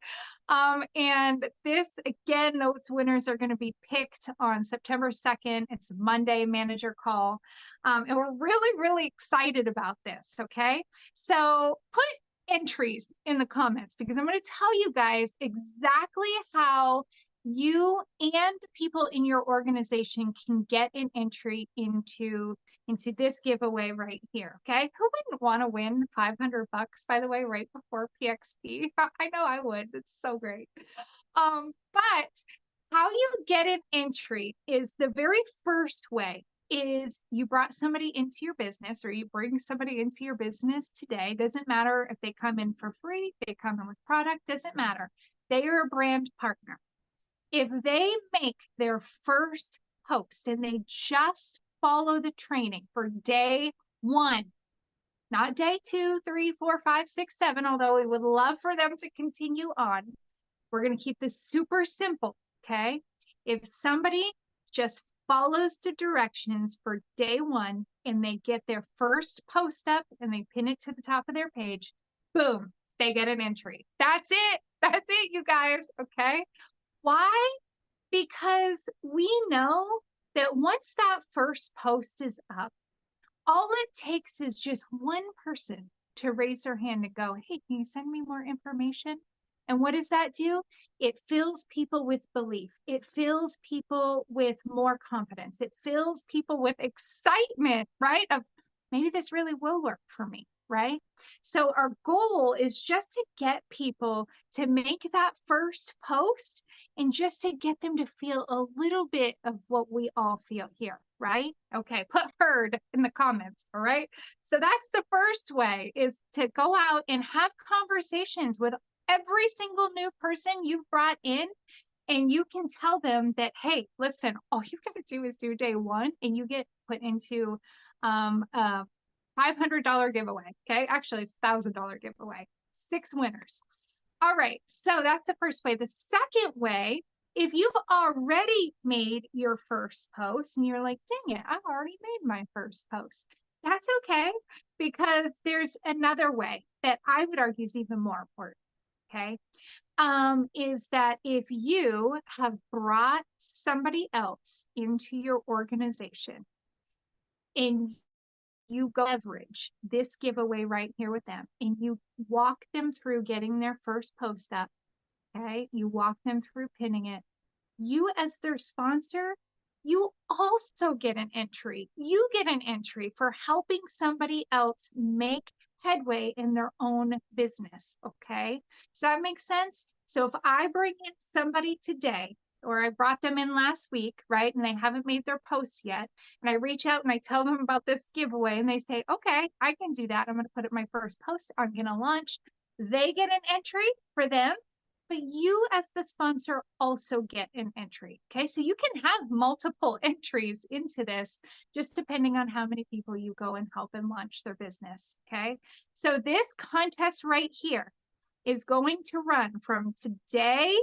Speaker 5: And this, again, those winners are going to be picked on September 2nd. It's a Monday manager call. And we're really, really excited about this, okay? So put entries in the comments because I'm going to tell you guys exactly how you and people in your organization can get an entry into this giveaway right here, okay? Who wouldn't want to win $500, by the way, right before PXP? I know I would. It's so great. But how you get an entry is the very first way is you brought somebody into your business or you bring somebody into your business today. Doesn't matter if they come in for free, they come in with product, doesn't matter. They are a brand partner. If they make their first post and they just follow the training for day 1, not day 2, 3, 4, 5, 6, 7, although we would love for them to continue on. We're going to keep this super simple, okay? If somebody just follows the directions for day 1 and they get their first post up and they pin it to the top of their page, boom, they get an entry. That's it. That's it, you guys, okay? Why? Because we know that once that first post is up, all it takes is just one person to raise their hand and go, hey, can you send me more information? And what does that do? It fills people with belief. It fills people with more confidence. It fills people with excitement, right? Of maybe this really will work for me, right? So our goal is just to get people to make that first post and just to get them to feel a little bit of what we all feel here, right? Okay, put heard in the comments, all right? So that's the first way, is to go out and have conversations with every single new person you've brought in, and you can tell them that, hey, listen, all you gotta do is do day 1 and you get put into a $500 giveaway, okay? Actually, it's $1,000 giveaway, 6 winners. All right, so that's the first way. The second way, if you've already made your first post and you're like, dang it, I've already made my first post. That's okay, because there's another way that I would argue is even more important, okay? Is that if you have brought somebody else into your organization and you go leverage this giveaway right here with them and you walk them through getting their first post up, okay? You walk them through pinning it. You as their sponsor, you also get an entry. You get an entry for helping somebody else make headway in their own business, okay? Does that make sense? So if I bring in somebody today, or I brought them in last week, right, and they haven't made their post yet, and I reach out and I tell them about this giveaway, and they say, okay, I can do that. I'm going to put up my first post. I'm going to launch. They get an entry for them, but you as the sponsor also get an entry, okay? So you can have multiple entries into this, just depending on how many people you go and help and launch their business, okay? So this contest right here is going to run from today,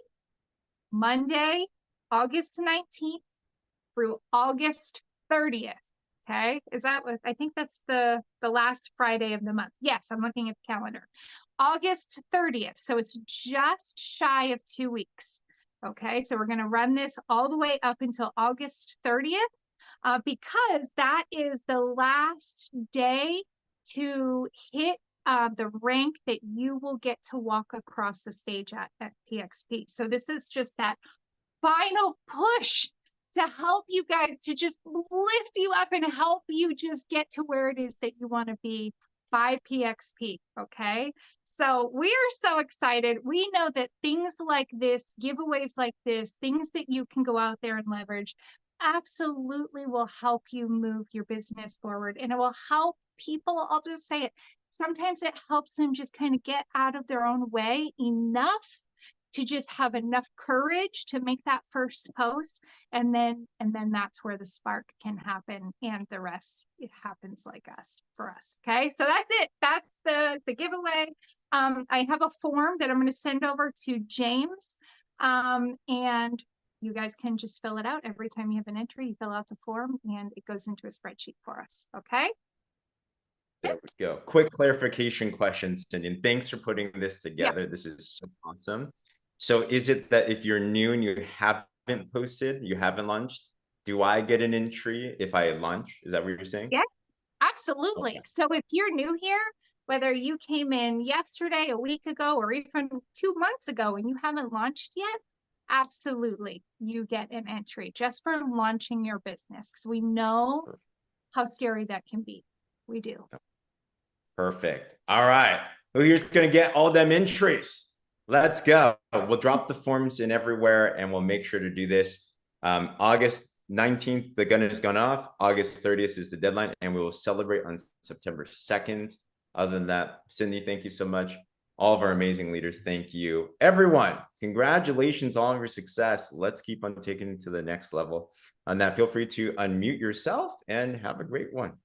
Speaker 5: Monday, August 19th through August 30th. Okay, is that what I think that's the last Friday of the month? Yes, I'm looking at the calendar. August 30th. So it's just shy of 2 weeks. Okay, so we're going to run this all the way up until August 30th because that is the last day to hit the rank that you will get to walk across the stage at PXP. So this is just that final push to help you guys, to just lift you up and help you just get to where it is that you want to be by PXP. Okay. So we are so excited. We know that things like this, giveaways like this, things that you can go out there and leverage, absolutely will help you move your business forward. And it will help people, I'll just say it, sometimes it helps them just kind of get out of their own way enough to just have enough courage to make that first post. And then that's where the spark can happen, and the rest, it happens like us, for us. Okay, so that's it. That's the giveaway. I have a form that I'm going to send over to James, and you guys can just fill it out. Every time you have an entry, you fill out the form and it goes into a spreadsheet for us. Okay.
Speaker 2: There we go. Quick clarification question, Cindy, and thanks for putting this together. Yeah. This is so awesome. So is it that if you're new and you haven't posted, you haven't launched, do I get an entry if I launch? Is that what you're saying?
Speaker 5: Yes, absolutely. Okay. So if you're new here, whether you came in yesterday, a week ago, or even 2 months ago and you haven't launched yet, absolutely, you get an entry just for launching your business, because we know how scary that can be. We do.
Speaker 2: Perfect. All right. Who here's going to get all them entries? Let's go. We'll drop the forms in everywhere and we'll make sure to do this. August 19th, the gun has gone off. August 30th is the deadline, and we will celebrate on September 2nd. Other than that, Cindy, thank you so much. All of our amazing leaders, thank you. Everyone, congratulations on your success. Let's keep on taking it to the next level. On that, feel free to unmute yourself and have a great one.